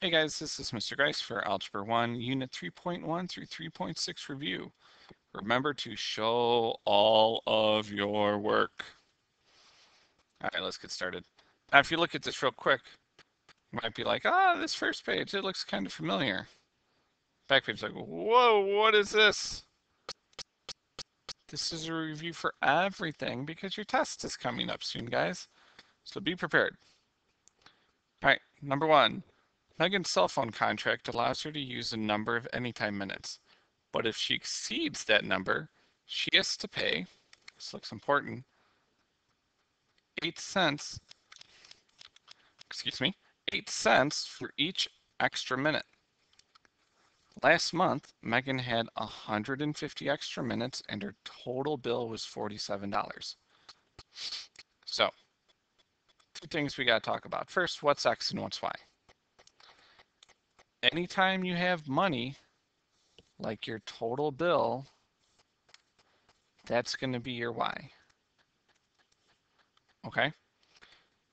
Hey guys, this is Mr. Grice for Algebra 1, Unit 3.1 through 3.6 review. Remember to show all of your work. All right, let's get started. Now, if you look at this real quick, you might be like, this first page, it looks kind of familiar. Back page, like, whoa, what is this? This is a review for everything because your test is coming up soon, guys. So be prepared. All right, number 1. Megan's cell phone contract allows her to use a number of anytime minutes. But if she exceeds that number, she has to pay, this looks important, 8 cents, 8 cents for each extra minute. Last month, Megan had 150 extra minutes and her total bill was $47. So, two things we got to talk about. First, what's X and what's Y? Anytime you have money, like your total bill, that's going to be your Y. Okay?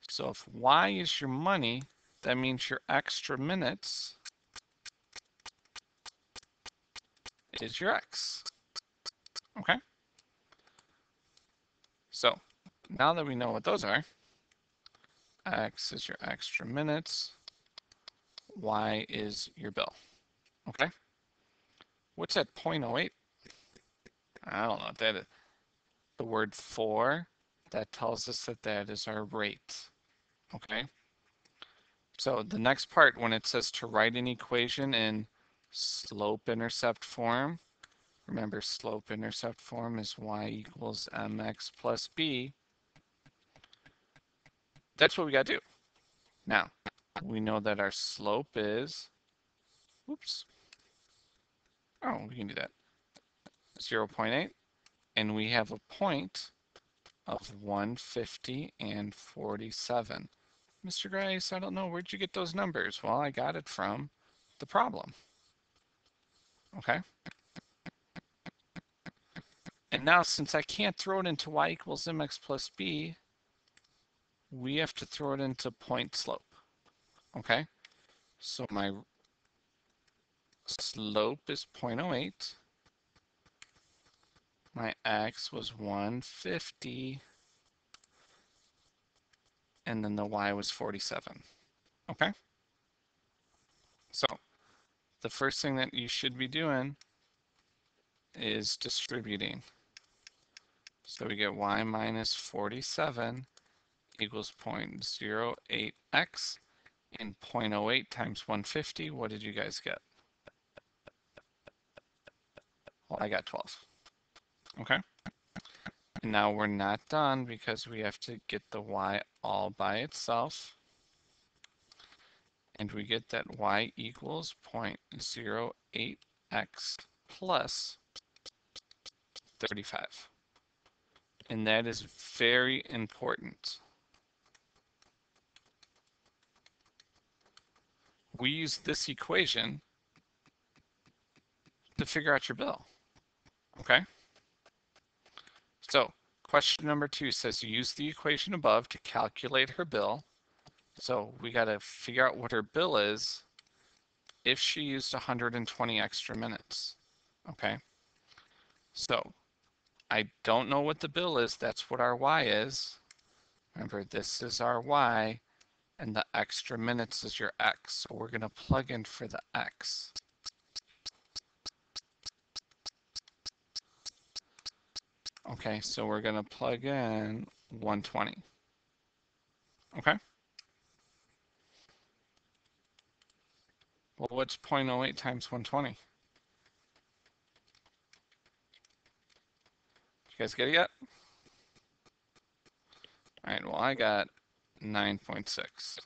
So if Y is your money, that means your extra minutes is your X. Okay? So now that we know what those are, X is your extra minutes, Y is your bill. Okay? What's that 0.08? I don't know what that is. The word for, that tells us that that is our rate. Okay? So the next part, when it says to write an equation in slope-intercept form, remember slope-intercept form is y equals mx plus b. That's what we got to do. Now, we know that our slope is, oops, oh, we can do that, 0.8, and we have a point of 150 and 47. Mr. Grice, I don't know, where'd you get those numbers? Well, I got it from the problem. Okay? And now, since I can't throw it into y equals mx plus b, we have to throw it into point slope. Okay? So my slope is 0.08. My x was 150. And then the y was 47. Okay? So the first thing that you should be doing is distributing. So we get y minus 47 equals 0.08x, and 0.08 times 150, what did you guys get? Well, I got 12. Okay? And now we're not done because we have to get the y all by itself. And we get that y equals 0.08x plus 35. And that is very important. We use this equation to figure out your bill. Okay? So, question number 2 says use the equation above to calculate her bill. So we got to figure out what her bill is if she used 120 extra minutes. Okay? So, I don't know what the bill is. That's what our y is. Remember, this is our y, and the extra minutes is your x. So we're going to plug in for the x. Okay, so we're going to plug in 120. Okay? Well, what's 0.08 times 120? You guys get it yet? All right, well, I got 9.6.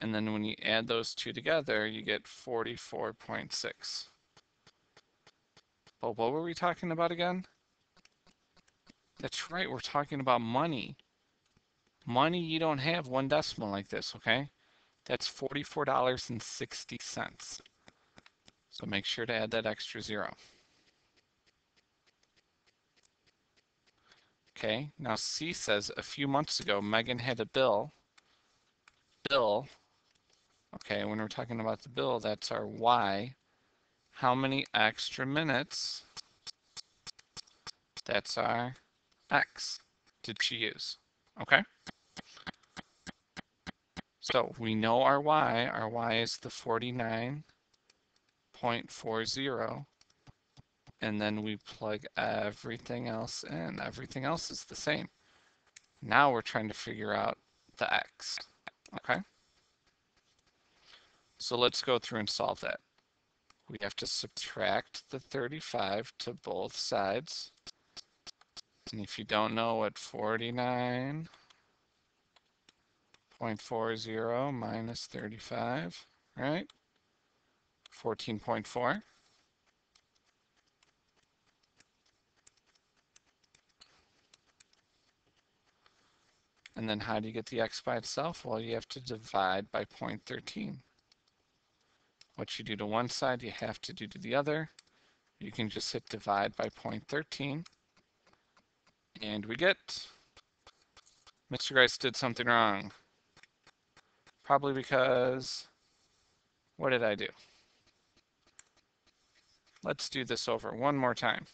And then when you add those two together, you get 44.6. But what were we talking about again? That's right, we're talking about money. Money, you don't have one decimal like this, okay? That's $44.60. So make sure to add that extra zero. Okay, now C says a few months ago, Megan had a bill Okay, when we're talking about the bill, that's our Y. How many extra minutes? That's our X. Did she use? Okay. So we know our Y. Our Y is the 49.40. And then we plug everything else in. Everything else is the same. Now we're trying to figure out the X. Okay. So let's go through and solve that. We have to subtract the 35 to both sides. And if you don't know what 49.40 minus 35, right? 14.4. And then how do you get the X by itself? Well, you have to divide by 0.13. What you do to one side, you have to do to the other. You can just hit divide by 0.13. And we get Mr. Grice did something wrong. Probably because, what did I do? Let's do this over one more time.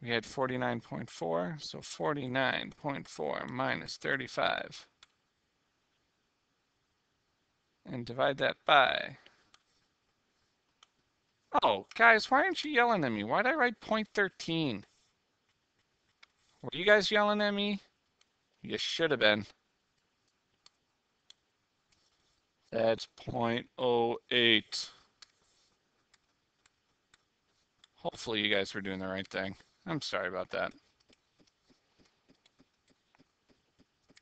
We had 49.4, so 49.4 minus 35. And divide that by. Oh, guys, why aren't you yelling at me? Why'd I write 0.13? Were you guys yelling at me? You should have been. That's 0.08. Hopefully you guys were doing the right thing. I'm sorry about that.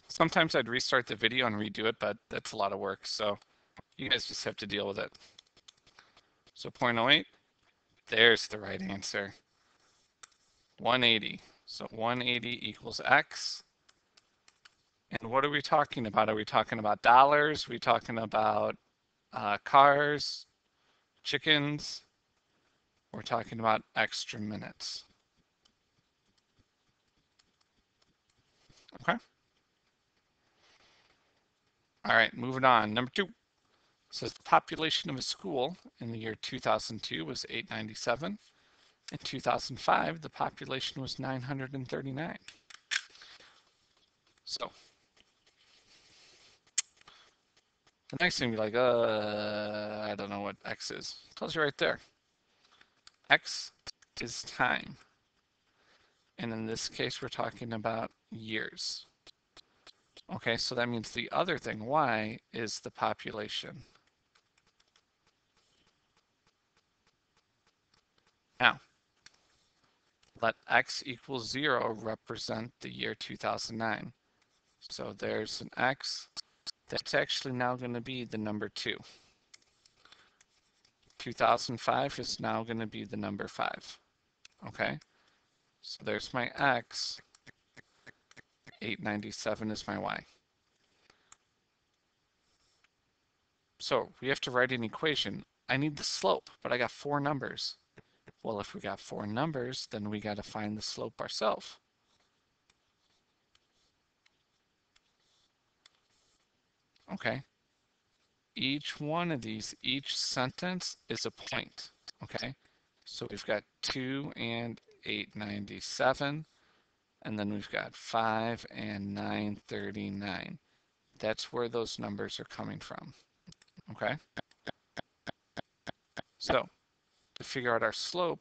Sometimes I'd restart the video and redo it, but that's a lot of work, so you guys just have to deal with it. So 0.08, there's the right answer. 180. So 180 equals X. And what are we talking about? Are we talking about dollars? Are we talking about cars, chickens? We're talking about extra minutes. Okay. All right, moving on. Number 2 says the population of a school in the year 2002 was 897. In 2005, the population was 939. So the next thing, be like, I don't know what X is. It tells you right there. X is time. And in this case, we're talking about years. Okay, so that means the other thing, Y, is the population. Now, let X equals 0 represent the year 2009. So there's an X. That's actually now going to be the number 2. 2005 is now going to be the number 5. Okay, so there's my X. 897 is my Y. So we have to write an equation. I need the slope, but I got 4 numbers. Well, if we got 4 numbers, then we got to find the slope ourselves. Okay. Each one of these, each sentence is a point. Okay. So we've got 2 and 897, and then we've got 5 and 939. That's where those numbers are coming from. Okay. So to figure out our slope,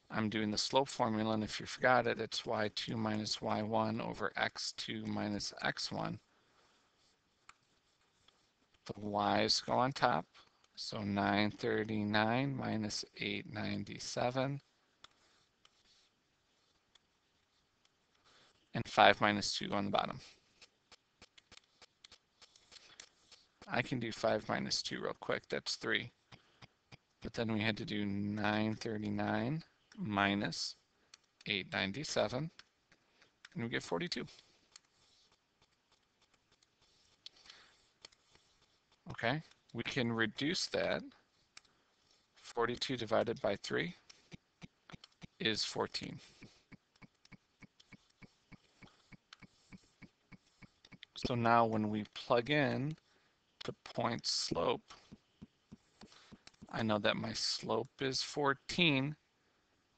I'm doing the slope formula, and if you forgot it, it's y2 minus y1 over x2 minus x1. The y's go on top, so 939 minus 897, and 5 minus 2 on the bottom. I can do 5 minus 2 real quick, that's 3. But then we had to do 939 minus 897, and we get 42. Okay, we can reduce that. 42 divided by 3 is 14. So now when we plug in the point slope, I know that my slope is 14,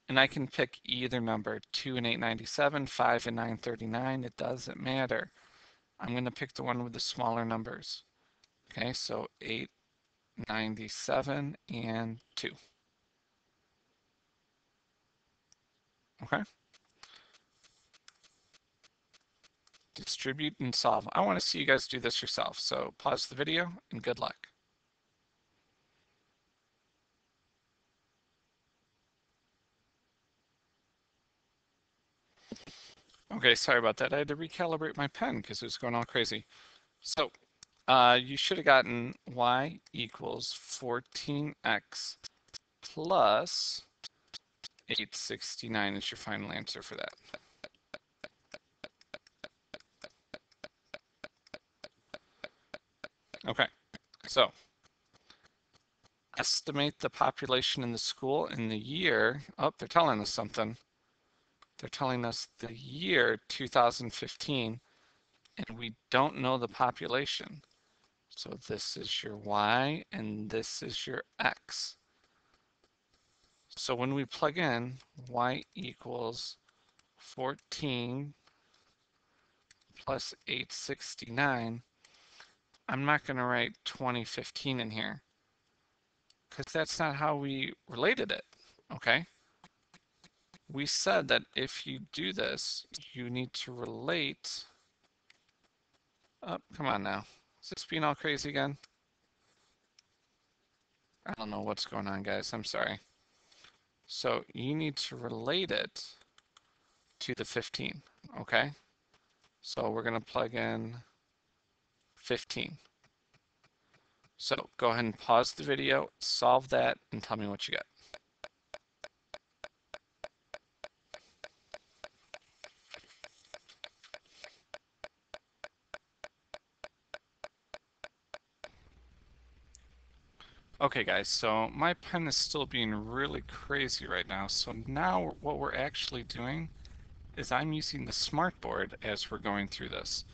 and I can pick either number, 2 and 897, 5 and 939, it doesn't matter. I'm going to pick the one with the smaller numbers. Okay, so 897 and 2. Okay. Distribute and solve. I want to see you guys do this yourself, so pause the video and good luck. Okay, sorry about that. I had to recalibrate my pen because it was going all crazy. So you should have gotten y equals 14x plus 869 is your final answer for that. Okay, so estimate the population in the school in the year. Oh, they're telling us something. They're telling us the year 2015, and we don't know the population. So this is your y, and this is your x. So when we plug in y equals 14 plus 869, I'm not going to write 2015 in here because that's not how we related it, okay? We said that if you do this, you need to relate. Oh, come on now. Is this being all crazy again? I don't know what's going on, guys. I'm sorry. So you need to relate it to the 15, okay? So we're going to plug in 15. So go ahead and pause the video, solve that, and tell me what you get. Okay guys, so my pen is still being really crazy right now. So now what we're actually doing is I'm using the smartboard as we're going through this.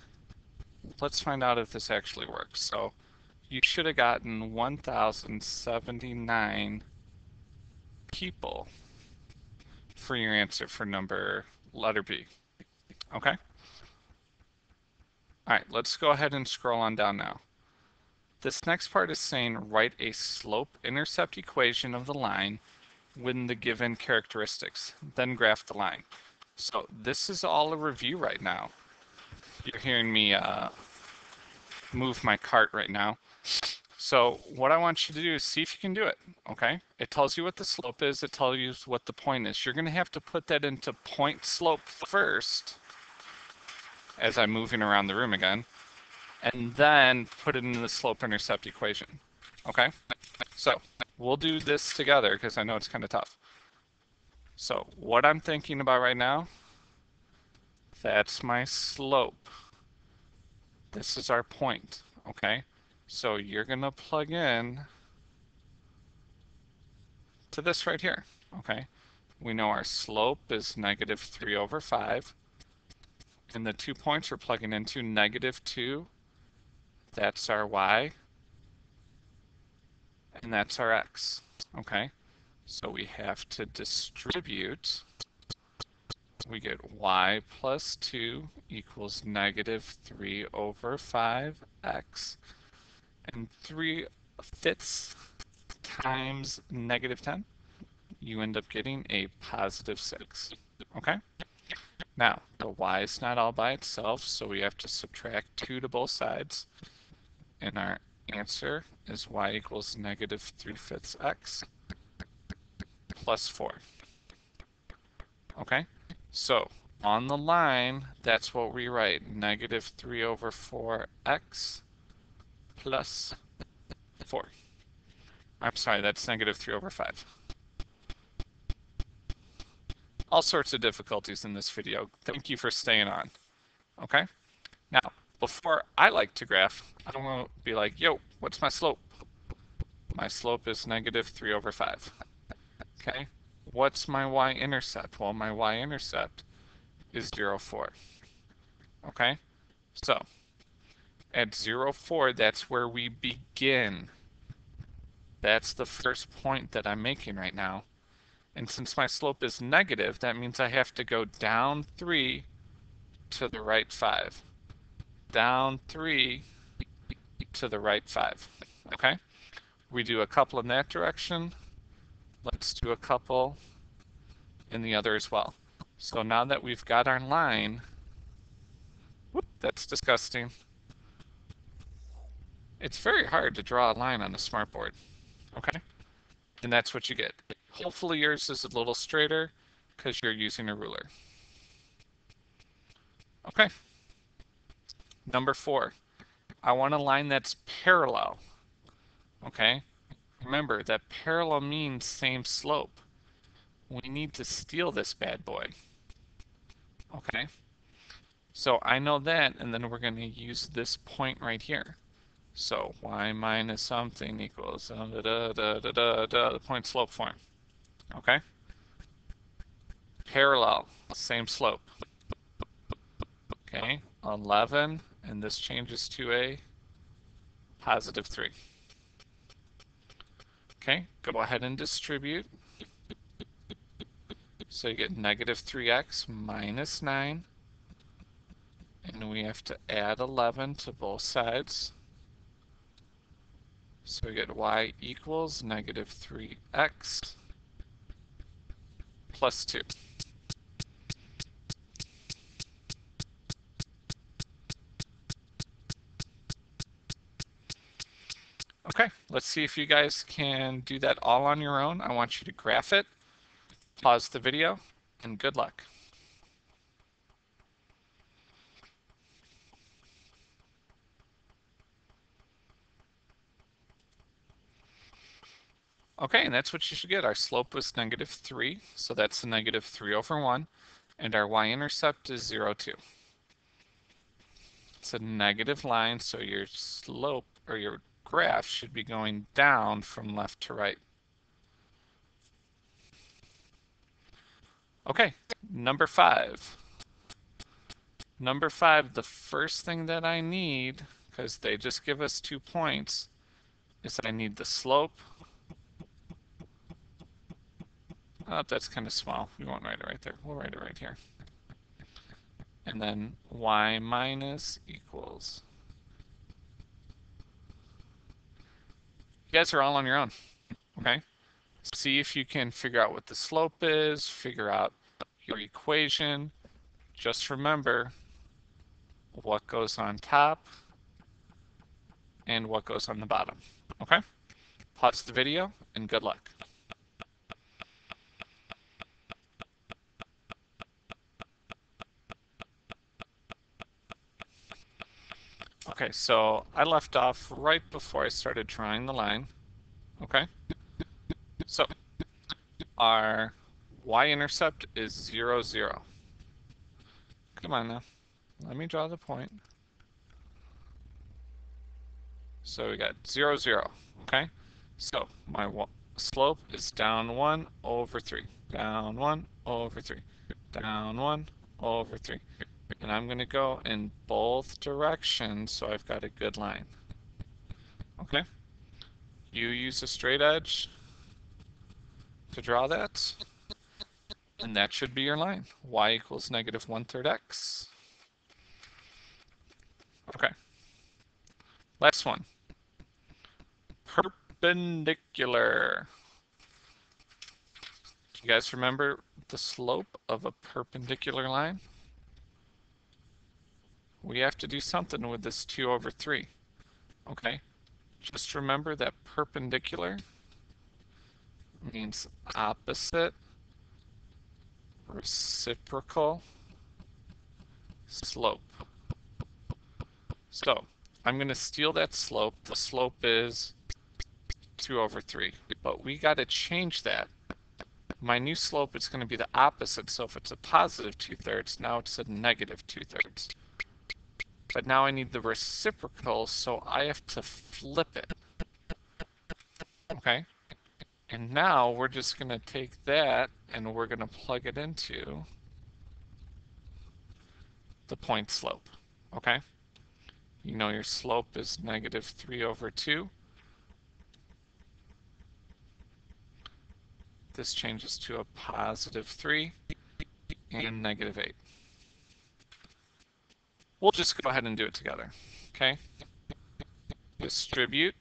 Let's find out if this actually works. So you should have gotten 1,079 people for your answer for letter B. Okay? All right, let's go ahead and scroll on down now. This next part is saying write a slope-intercept equation of the line with the given characteristics, then graph the line. So this is all a review right now. You're hearing me move my cart right now. So what I want you to do is see if you can do it, okay? It tells you what the slope is, it tells you what the point is. You're gonna have to put that into point slope first, as I'm moving around the room again, and then put it into the slope-intercept equation, okay? So we'll do this together because I know it's kind of tough. So what I'm thinking about right now, that's my slope. This is our point, okay? So you're gonna plug in to this right here, okay? We know our slope is -3/5, and the 2 points we're plugging into, -2, that's our y, and that's our x, okay? So we have to distribute. We get y plus 2 equals -3/5x, and 3/5 times -10, you end up getting a +6, okay? Now, the y is not all by itself, so we have to subtract 2 to both sides, and our answer is y equals -3/5 x plus 4, okay? So on the line, that's what we write, -3/4x plus 4. I'm sorry, that's -3/5. All sorts of difficulties in this video. Thank you for staying on, okay? Now, before I like to graph, I want to be like, yo, what's my slope? My slope is -3/5, okay? What's my y-intercept? Well, my y-intercept is 0, 4, okay? So At 0, 4, that's where we begin. That's the first point that I'm making right now. And since my slope is negative, that means I have to go down 3 to the right 5. Down 3 to the right 5. Okay? We do a couple in that direction. Let's do a couple in the other as well. So now that we've got our line, whoop, that's disgusting. It's very hard to draw a line on a smartboard, okay? And that's what you get. Hopefully yours is a little straighter because you're using a ruler. Okay. Number 4, I want a line that's parallel, okay? Remember that parallel means same slope. We need to steal this bad boy, okay? So I know that, and then we're going to use this point right here. So y minus something equals the point slope form. Okay? Parallel, same slope. Okay, 11, and this changes to a positive 3. Okay, go ahead and distribute. So you get negative 3x minus 9. And we have to add 11 to both sides. So we get y equals negative 3x plus 2. Okay, let's see if you guys can do that all on your own. I want you to graph it, pause the video, and good luck. Okay, and that's what you should get. Our slope was negative 3, so that's a negative 3 over 1, and our y-intercept is 0, 2. It's a negative line, so your slope, or your graph, should be going down from left to right. Okay, number 5. Number 5, the first thing that I need, because they just give us 2 points, is I need the slope. Oh, that's kind of small. We won't write it right there. We'll write it right here. And then y minus equals. You guys are all on your own, okay? See if you can figure out what the slope is, figure out your equation. Just remember what goes on top and what goes on the bottom, okay? Pause the video and good luck. Okay, so I left off right before I started drawing the line, okay? So our y-intercept is 0, 0. Come on now, let me draw the point. So we got 0, 0, okay? So my slope is down 1 over 3, down 1 over 3, down 1 over 3. And I'm going to go in both directions so I've got a good line. Okay? You use a straight edge to draw that, and that should be your line. Y equals negative 1/3 x. Okay. Last one. Perpendicular. Do you guys remember the slope of a perpendicular line? We have to do something with this 2 over 3. Okay? Just remember that perpendicular means opposite, reciprocal, slope. So I'm going to steal that slope. The slope is 2 over 3, but we got to change that. My new slope is going to be the opposite, so if it's a positive 2/3, now it's a negative 2/3. But now I need the reciprocal, so I have to flip it. Okay? And now we're just going to take that and we're going to plug it into the point slope. Okay? You know your slope is -3/2. This changes to a +3 and -8. We'll just go ahead and do it together, okay? Distribute.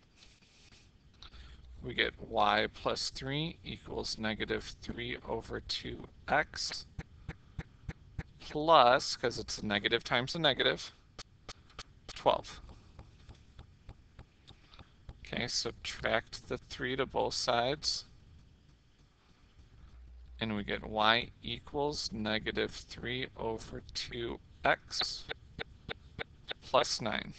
We get y plus 3 equals -3/2x plus, because it's a negative times a negative, 12. Okay, subtract the 3 to both sides, and we get y equals -3/2x plus 9.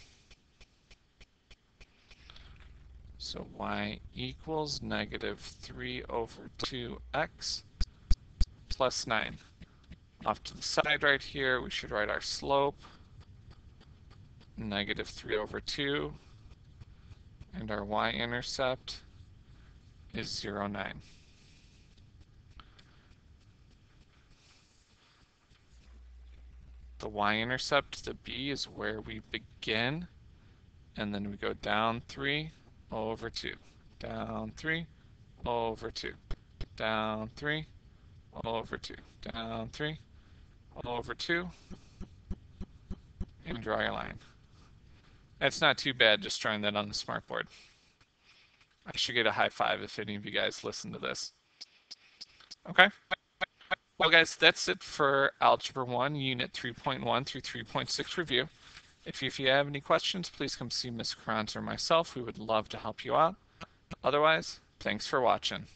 So y equals -3/2x plus 9. Off to the side right here, we should write our slope, -3/2, and our y-intercept is 0, 9. The y-intercept, the b, is where we begin, and then we go down 3/2, down 3/2, down 3/2, down 3/2, and draw your line. It's not too bad just drawing that on the smartboard. I should get a high five if any of you guys listen to this. Okay. Well, guys, that's it for Algebra 1, Unit 3.1 through 3.6 review. If you have any questions, please come see Ms. Carranza or myself. We would love to help you out. Otherwise, thanks for watching.